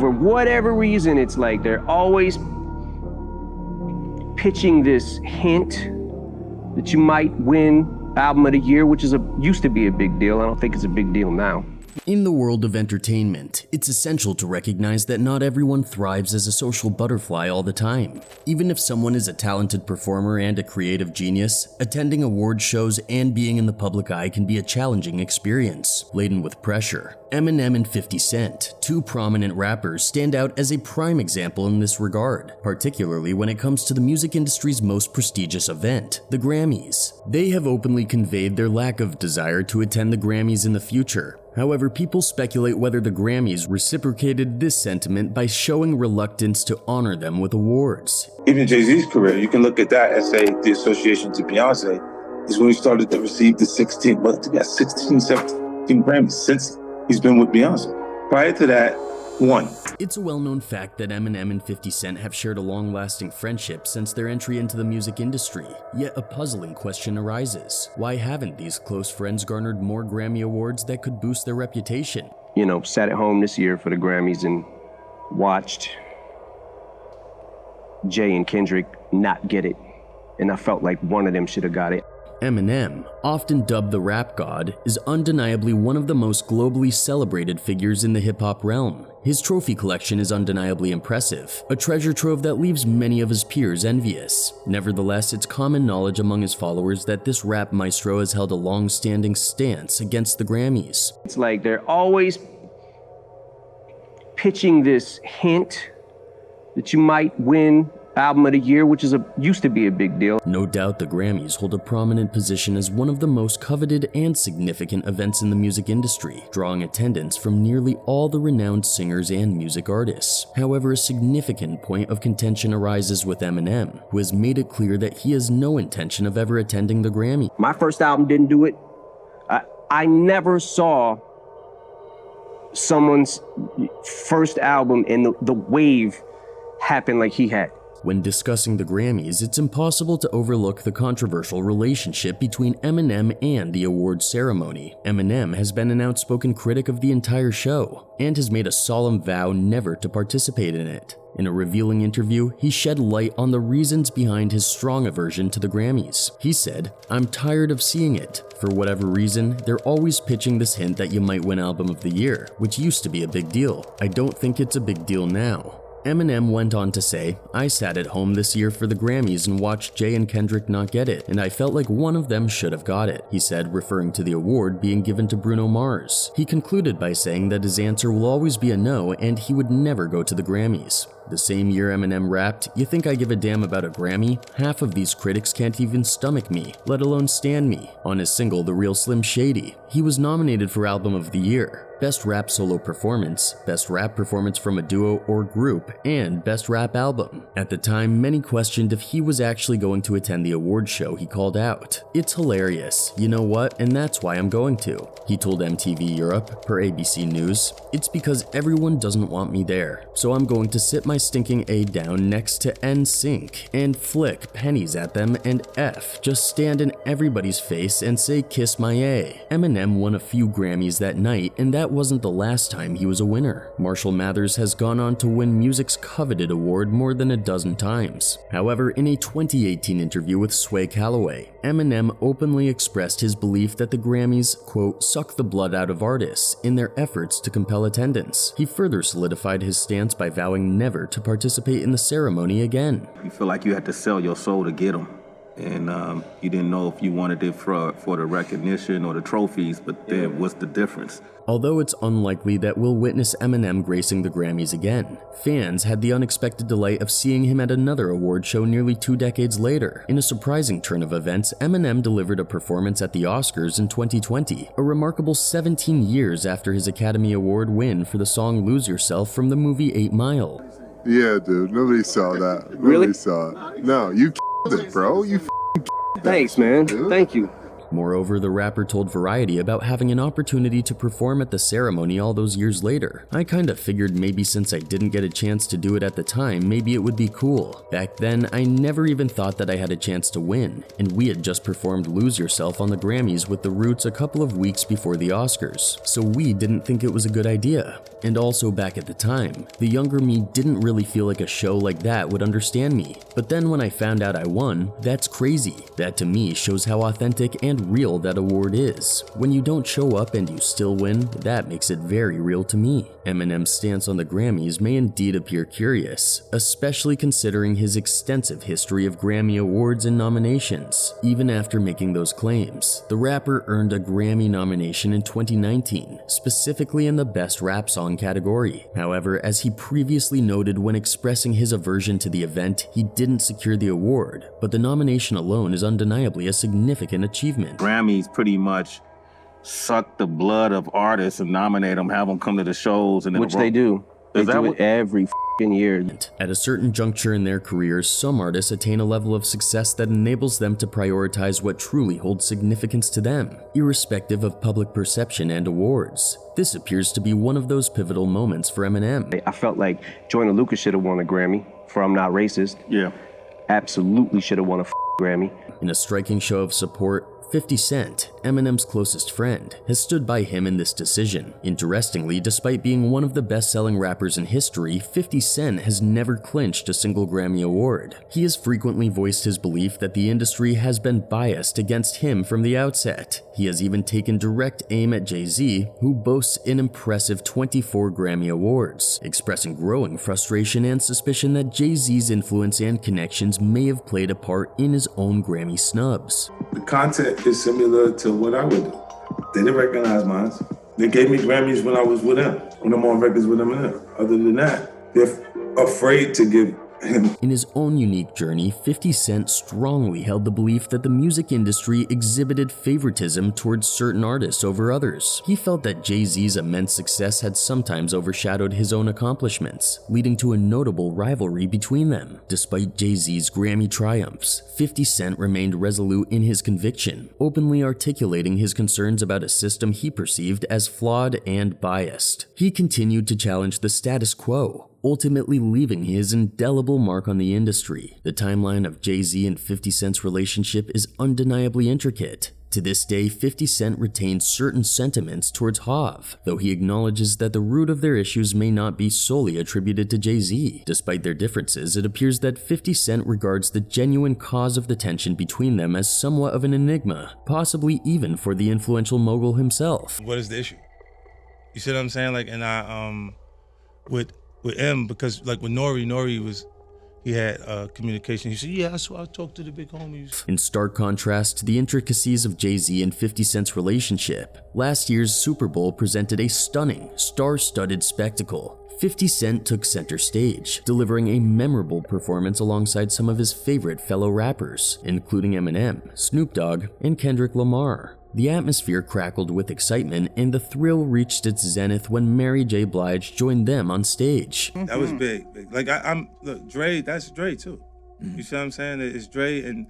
for whatever reason, it's like they're always pitching this hint that you might win Album of the Year, which used to be a big deal. I don't think it's a big deal now. In the world of entertainment, it's essential to recognize that not everyone thrives as a social butterfly all the time. Even if someone is a talented performer and a creative genius, attending award shows and being in the public eye can be a challenging experience, laden with pressure. Eminem and 50 Cent, two prominent rappers, stand out as a prime example in this regard, particularly when it comes to the music industry's most prestigious event, the Grammys. They have openly conveyed their lack of desire to attend the Grammys in the future. However, people speculate whether the Grammys reciprocated this sentiment by showing reluctance to honor them with awards. Even Jay-Z's career, you can look at that and say the association to Beyonce is when he started to receive the 16, 17 Grammys since he's been with Beyonce. Prior to that, one. It's a well-known fact that Eminem and 50 Cent have shared a long-lasting friendship since their entry into the music industry. Yet a puzzling question arises. Why haven't these close friends garnered more Grammy awards that could boost their reputation? You know, sat at home this year for the Grammys and watched Jay and Kendrick not get it. And I felt like one of them should have got it. Eminem, often dubbed the rap god, is undeniably one of the most globally celebrated figures in the hip-hop realm. His trophy collection is undeniably impressive, a treasure trove that leaves many of his peers envious. Nevertheless, it's common knowledge among his followers that this rap maestro has held a long-standing stance against the Grammys. It's like they're always pitching this hint that you might win Album of the Year, which used to be a big deal. No doubt the Grammys hold a prominent position as one of the most coveted and significant events in the music industry, drawing attendance from nearly all the renowned singers and music artists. However, a significant point of contention arises with Eminem, who has made it clear that he has no intention of ever attending the Grammy. My first album didn't do it. I never saw someone's first album and the wave happen like he had. When discussing the Grammys, it's impossible to overlook the controversial relationship between Eminem and the awards ceremony. Eminem has been an outspoken critic of the entire show, and has made a solemn vow never to participate in it. In a revealing interview, he shed light on the reasons behind his strong aversion to the Grammys. He said, "I'm tired of seeing it. For whatever reason, they're always pitching this hint that you might win Album of the Year, which used to be a big deal. I don't think it's a big deal now." Eminem went on to say, "I sat at home this year for the Grammys and watched Jay and Kendrick not get it, and I felt like one of them should have got it," he said, referring to the award being given to Bruno Mars. He concluded by saying that his answer will always be a no and he would never go to the Grammys. The same year Eminem rapped, "You think I give a damn about a Grammy? Half of these critics can't even stomach me, let alone stand me," on his single The Real Slim Shady. He was nominated for Album of the Year, Best Rap Solo Performance, Best Rap Performance from a Duo or Group, and Best Rap Album. At the time, many questioned if he was actually going to attend the award show he called out. "It's hilarious, you know what, and that's why I'm going to," he told MTV Europe, per ABC News. "It's because everyone doesn't want me there, so I'm going to sit my stinking A down next to NSYNC and flick pennies at them and just stand in everybody's face and say kiss my A." Eminem won a few Grammys that night, and that wasn't the last time he was a winner. Marshall Mathers has gone on to win music's coveted award more than a dozen times. However, in a 2018 interview with Sway Calloway, Eminem openly expressed his belief that the Grammys, quote, "suck the blood out of artists in their efforts to compel attendance." He further solidified his stance by vowing never to participate in the ceremony again. You feel like you had to sell your soul to get them. And you didn't know if you wanted it for the recognition or the trophies, but then what's the difference? Although it's unlikely that we'll witness Eminem gracing the Grammys again, fans had the unexpected delight of seeing him at another award show nearly 2 decades later. In a surprising turn of events, Eminem delivered a performance at the Oscars in 2020, a remarkable 17 years after his Academy Award win for the song Lose Yourself from the movie 8 Mile. Yeah, dude, nobody saw that. Really? Nobody saw it. No, you it, bro. You Thanks, man. dude. Thank you. Moreover, the rapper told Variety about having an opportunity to perform at the ceremony all those years later. "I kinda figured maybe since I didn't get a chance to do it at the time, maybe it would be cool. Back then, I never even thought that I had a chance to win, and we had just performed Lose Yourself on the Grammys with the Roots a couple of weeks before the Oscars, so we didn't think it was a good idea. And also back at the time, the younger me didn't really feel like a show like that would understand me. But then when I found out I won, that's crazy. That to me shows how authentic and real that award is. When you don't show up and you still win, that makes it very real to me." Eminem's stance on the Grammys may indeed appear curious, especially considering his extensive history of Grammy awards and nominations. Even after making those claims, the rapper earned a Grammy nomination in 2019, specifically in the Best Rap Song category. However, as he previously noted when expressing his aversion to the event, he didn't secure the award, but the nomination alone is undeniably a significant achievement. Grammys pretty much suck the blood of artists and nominate them, have them come to the shows, and then Which they do. They Is that do what- it every year. At a certain juncture in their careers, some artists attain a level of success that enables them to prioritize what truly holds significance to them, irrespective of public perception and awards. This appears to be one of those pivotal moments for Eminem. I felt like Joyner Lucas should have won a Grammy for I'm Not Racist. Yeah. Absolutely should have won a Grammy. In a striking show of support, 50 Cent, Eminem's closest friend, has stood by him in this decision. Interestingly, despite being one of the best-selling rappers in history, 50 Cent has never clinched a single Grammy award. He has frequently voiced his belief that the industry has been biased against him from the outset. He has even taken direct aim at Jay-Z, who boasts an impressive 24 Grammy awards, expressing growing frustration and suspicion that Jay-Z's influence and connections may have played a part in his own Grammy snubs. The content is similar to what I would do. They didn't recognize mine. They gave me Grammys when I was with them, when I'm on records with them and them. Other than that, they're afraid to give him. In his own unique journey, 50 Cent strongly held the belief that the music industry exhibited favoritism towards certain artists over others. He felt that Jay-Z's immense success had sometimes overshadowed his own accomplishments, leading to a notable rivalry between them. Despite Jay-Z's Grammy triumphs, 50 Cent remained resolute in his conviction, openly articulating his concerns about a system he perceived as flawed and biased. He continued to challenge the status quo, ultimately leaving his indelible mark on the industry. The timeline of Jay-Z and 50 Cent's relationship is undeniably intricate. To this day, 50 Cent retains certain sentiments towards Hov, though he acknowledges that the root of their issues may not be solely attributed to Jay-Z. Despite their differences, it appears that 50 Cent regards the genuine cause of the tension between them as somewhat of an enigma, possibly even for the influential mogul himself. What is the issue? You see what I'm saying? Like, and I, with M, because like with Nori he had communication. He said, yeah, that's why I talked to the big homies. In stark contrast to the intricacies of Jay-Z and 50 Cent's relationship, last year's Super Bowl presented a stunning, star-studded spectacle. 50 Cent took center stage, delivering a memorable performance alongside some of his favorite fellow rappers, including Eminem, Snoop Dogg, and Kendrick Lamar. The atmosphere crackled with excitement, and the thrill reached its zenith when Mary J. Blige joined them on stage. That was big. Like look, Dre, that's Dre too. You see what I'm saying? It's Dre and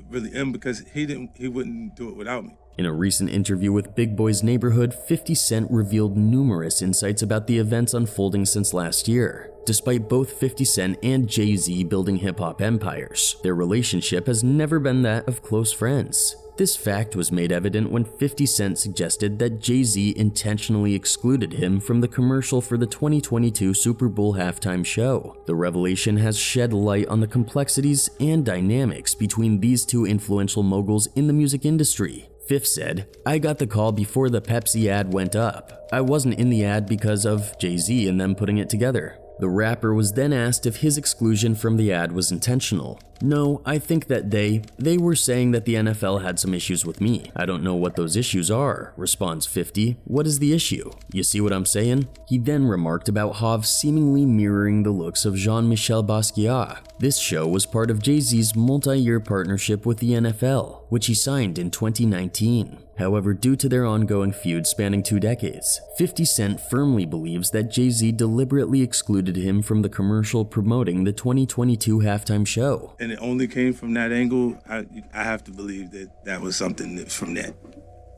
really M, because he wouldn't do it without me. In a recent interview with Big Boy's Neighborhood, 50 Cent revealed numerous insights about the events unfolding since last year. Despite both 50 Cent and Jay-Z building hip-hop empires, their relationship has never been that of close friends. This fact was made evident when 50 Cent suggested that Jay-Z intentionally excluded him from the commercial for the 2022 Super Bowl halftime show. The revelation has shed light on the complexities and dynamics between these two influential moguls in the music industry. Fifth said, "I got the call before the Pepsi ad went up. I wasn't in the ad because of Jay-Z and them putting it together." The rapper was then asked if his exclusion from the ad was intentional. "No, I think that they were saying that the NFL had some issues with me. I don't know what those issues are," responds 50. "What is the issue? You see what I'm saying?" He then remarked about Hov seemingly mirroring the looks of Jean-Michel Basquiat. This show was part of Jay-Z's multi-year partnership with the NFL, which he signed in 2019. However, due to their ongoing feud spanning 2 decades, 50 Cent firmly believes that Jay-Z deliberately excluded him from the commercial promoting the 2022 halftime show. and it only came from that angle, I have to believe that was something from that.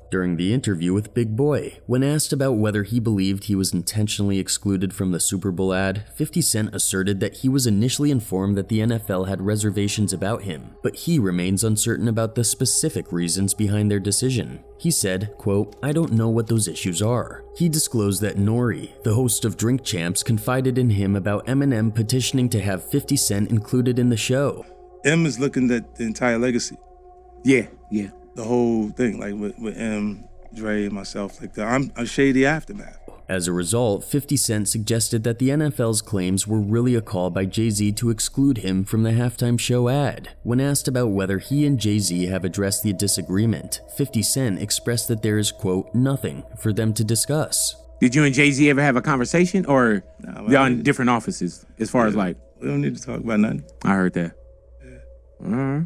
During the interview with Big Boy, when asked about whether he believed he was intentionally excluded from the Super Bowl ad, 50 Cent asserted that he was initially informed that the NFL had reservations about him, but he remains uncertain about the specific reasons behind their decision. He said, quote, "I don't know what those issues are." He disclosed that Nori, the host of Drink Champs, confided in him about Eminem petitioning to have 50 Cent included in the show. M is looking at the entire legacy. Yeah. The whole thing, like with M, Dre, and myself, like I'm a shady aftermath. As a result, 50 Cent suggested that the NFL's claims were really a call by Jay-Z to exclude him from the halftime show ad. When asked about whether he and Jay-Z have addressed the disagreement, 50 Cent expressed that there is, quote, "nothing for them to discuss." Did you and Jay-Z ever have a conversation, or Nah, y'all in different offices as far as like? We don't need to talk about nothing. I heard that. Yeah.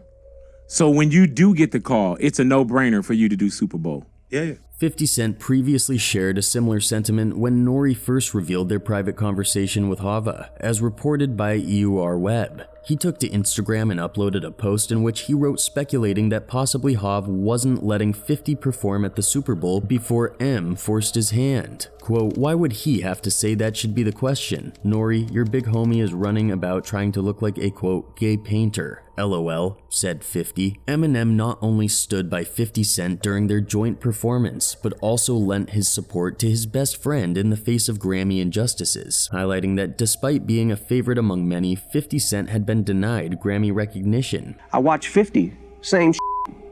So when you do get the call, it's a no-brainer for you to do Super Bowl. Yeah. 50 Cent previously shared a similar sentiment when Nori first revealed their private conversation with Hava, as reported by EUR Web. He took to Instagram and uploaded a post in which he wrote speculating that possibly Hav wasn't letting 50 perform at the Super Bowl before M forced his hand. Quote, "Why would he have to say that should be the question? Nori, your big homie is running about trying to look like a, quote, gay painter. LOL, said 50. Eminem not only stood by 50 Cent during their joint performance, but also lent his support to his best friend in the face of Grammy injustices, highlighting that despite being a favorite among many, 50 Cent had been denied Grammy recognition. I watched 50, same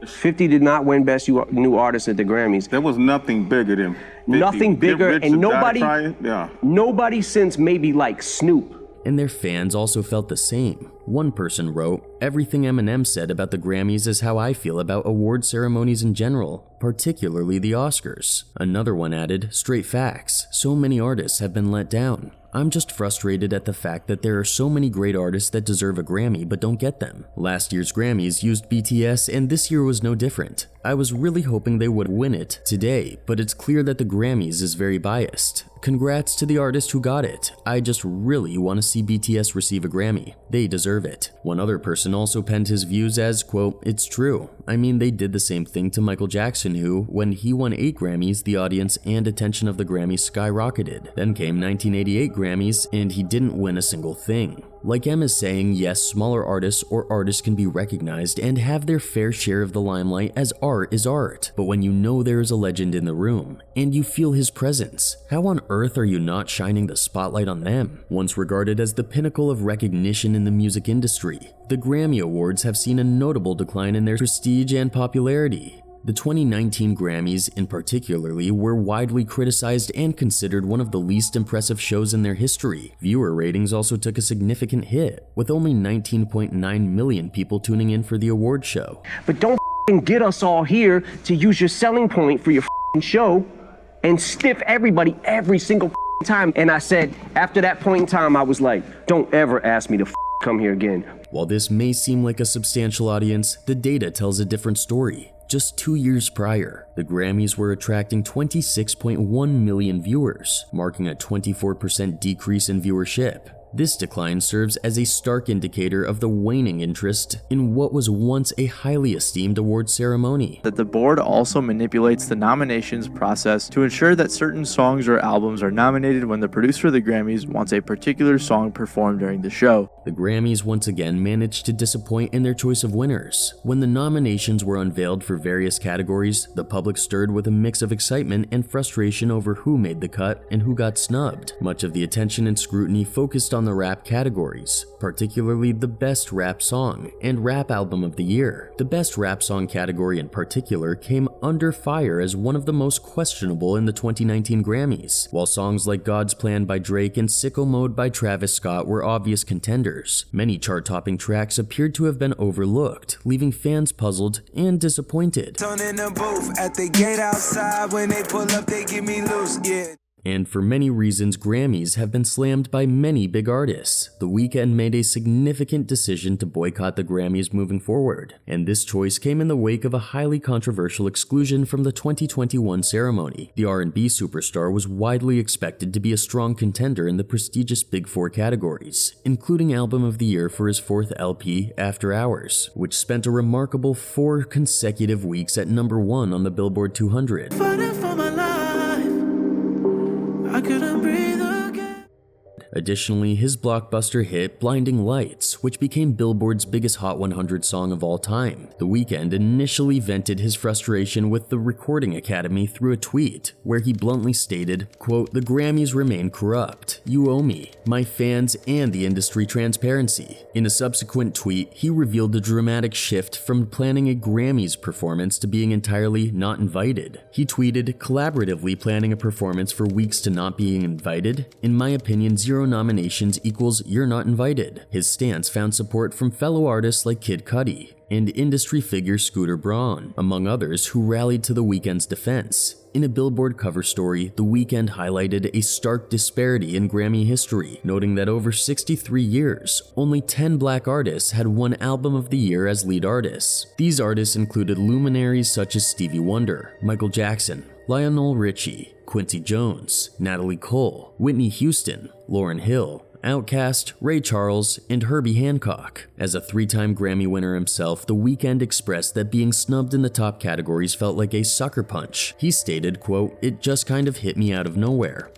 50 did not win Best New Artist at the Grammys. There was nothing bigger than 50. Nothing bigger, Get Rich and Die Trying. Yeah. nobody since maybe like Snoop. And their fans also felt the same. One person wrote, "Everything Eminem said about the Grammys is how I feel about award ceremonies in general, particularly the Oscars." Another one added, "Straight facts. So many artists have been let down. I'm just frustrated at the fact that there are so many great artists that deserve a Grammy but don't get them. Last year's Grammys used BTS and this year was no different. I was really hoping they would win it today, but it's clear that the Grammys is very biased. Congrats to the artist who got it. I just really want to see BTS receive a Grammy. They deserve it." One other person also penned his views as, quote, "It's true. I mean, they did the same thing to Michael Jackson who, when he won 8 Grammys, the audience and attention of the Grammys skyrocketed. Then came 1988 Grammys and he didn't win a single thing." Like M is saying, yes, smaller artists or artists can be recognized and have their fair share of the limelight as art is art. But when you know there is a legend in the room and you feel his presence, how on earth are you not shining the spotlight on them? Once regarded as the pinnacle of recognition in the music industry, the Grammy Awards have seen a notable decline in their prestige and popularity. The 2019 Grammys, in particularly, were widely criticized and considered one of the least impressive shows in their history. Viewer ratings also took a significant hit, with only 19.9 million people tuning in for the award show. But don't get us all here to use your selling point for your show and stiff everybody every single time. And I said, after that point in time, I was like, don't ever ask me to come here again. While this may seem like a substantial audience, the data tells a different story. Just 2 years prior, the Grammys were attracting 26.1 million viewers, marking a 24% decrease in viewership. This decline serves as a stark indicator of the waning interest in what was once a highly esteemed award ceremony. That the board also manipulates the nominations process to ensure that certain songs or albums are nominated when the producer of the Grammys wants a particular song performed during the show. The Grammys once again managed to disappoint in their choice of winners. When the nominations were unveiled for various categories, the public stirred with a mix of excitement and frustration over who made the cut and who got snubbed. Much of the attention and scrutiny focused on the rap categories, particularly the Best Rap Song and Rap Album of the Year. The Best Rap Song category in particular came under fire as one of the most questionable in the 2019 Grammys, while songs like God's Plan by Drake and Sicko Mode by Travis Scott were obvious contenders. Many chart-topping tracks appeared to have been overlooked, leaving fans puzzled and disappointed. In the booth at the gate outside, when they pull up, they give me loose, yeah. And for many reasons, Grammys have been slammed by many big artists. The Weeknd made a significant decision to boycott the Grammys moving forward, and this choice came in the wake of a highly controversial exclusion from the 2021 ceremony. The R&B superstar was widely expected to be a strong contender in the prestigious Big Four categories, including Album of the Year for his fourth LP, After Hours, which spent a remarkable 4 consecutive weeks at #1 on the Billboard 200. I couldn't breathe again. Additionally, his blockbuster hit Blinding Lights, which became Billboard's biggest Hot 100 song of all time. The Weeknd initially vented his frustration with the Recording Academy through a tweet, where he bluntly stated, quote, "The Grammys remain corrupt. You owe me, my fans, and the industry transparency." In a subsequent tweet, he revealed the dramatic shift from planning a Grammys performance to being entirely not invited. He tweeted, "Collaboratively planning a performance for weeks to not being invited? In my opinion, 0 nominations equals you're not invited." His stance found support from fellow artists like Kid Cudi and industry figure Scooter Braun, among others, who rallied to the Weeknd's defense. In a Billboard cover story, The Weeknd highlighted a stark disparity in Grammy history, noting that over 63 years, only 10 black artists had won Album of the Year as lead artists. These artists included luminaries such as Stevie Wonder, Michael Jackson, Lionel Richie, Quincy Jones, Natalie Cole, Whitney Houston, Lauryn Hill, Outkast, Ray Charles, and Herbie Hancock. As a 3-time Grammy winner himself, The Weeknd expressed that being snubbed in the top categories felt like a sucker punch. He stated, quote, "It just kind of hit me out of nowhere.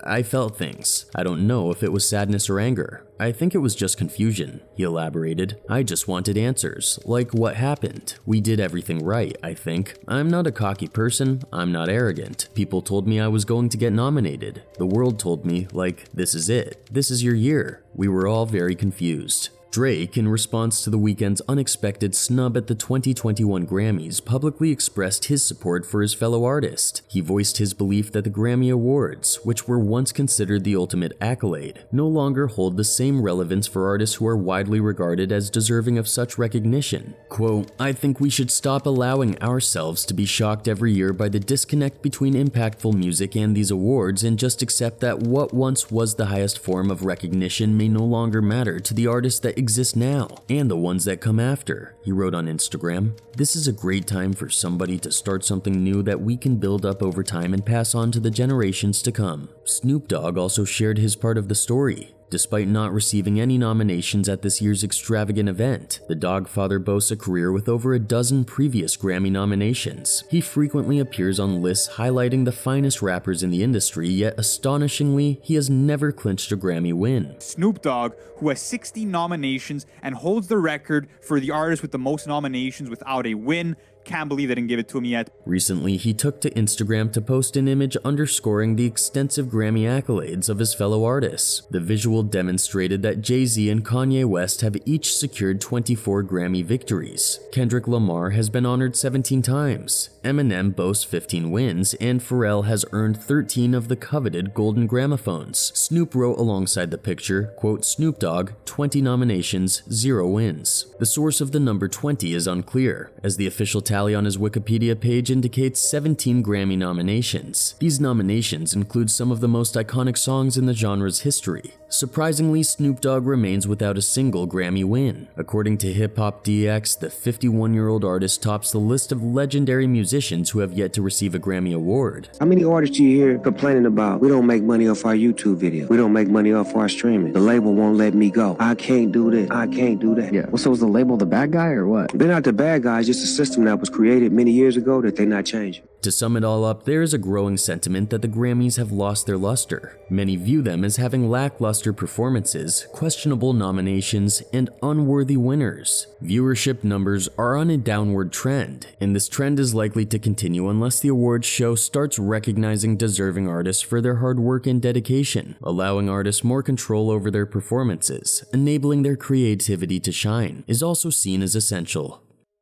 I felt things. I don't know if it was sadness or anger. I think it was just confusion." He elaborated, "I just wanted answers, like what happened. We did everything right, I think. I'm not a cocky person, I'm not arrogant. People told me I was going to get nominated. The world told me, like, this is it. This is your year." We were all very confused. Drake, in response to The Weeknd's unexpected snub at the 2021 Grammys, publicly expressed his support for his fellow artist. He voiced his belief that the Grammy Awards, which were once considered the ultimate accolade, no longer hold the same relevance for artists who are widely regarded as deserving of such recognition. Quote, "I think we should stop allowing ourselves to be shocked every year by the disconnect between impactful music and these awards, and just accept that what once was the highest form of recognition may no longer matter to the artists that exist now, and the ones that come after," he wrote on Instagram. "This is a great time for somebody to start something new that we can build up over time and pass on to the generations to come." Snoop Dogg also shared his part of the story. Despite not receiving any nominations at this year's extravagant event, the Dogfather boasts a career with over a dozen previous Grammy nominations. He frequently appears on lists highlighting the finest rappers in the industry, yet astonishingly, he has never clinched a Grammy win. Snoop Dogg, who has 60 nominations and holds the record for the artist with the most nominations without a win, can't believe they didn't give it to him yet. Recently, he took to Instagram to post an image underscoring the extensive Grammy accolades of his fellow artists. The visual demonstrated that Jay-Z and Kanye West have each secured 24 Grammy victories. Kendrick Lamar has been honored 17 times. Eminem boasts 15 wins, and Pharrell has earned 13 of the coveted Golden Gramophones. Snoop wrote alongside the picture, quote, "Snoop Dogg, 20 nominations, 0 wins." The source of the number 20 is unclear, as the official tally on his Wikipedia page indicates 17 Grammy nominations. These nominations include some of the most iconic songs in the genre's history. Surprisingly, Snoop Dogg remains without a single Grammy win. According to Hip Hop DX, the 51-year-old artist tops the list of legendary musicians who have yet to receive a Grammy award. How many artists do you hear complaining about, we don't make money off our YouTube video, we don't make money off our streaming, the label won't let me go, I can't do this, I can't do that? Yeah. Well, so is the label the bad guy or what? They're not the bad guys, just a system that was created many years ago that they're not changing. To sum it all up, there is a growing sentiment that the Grammys have lost their luster. Many view them as having lackluster performances, questionable nominations, and unworthy winners. Viewership numbers are on a downward trend, and this trend is likely to continue unless the awards show starts recognizing deserving artists for their hard work and dedication, allowing artists more control over their performances, enabling their creativity to shine, is also seen as essential.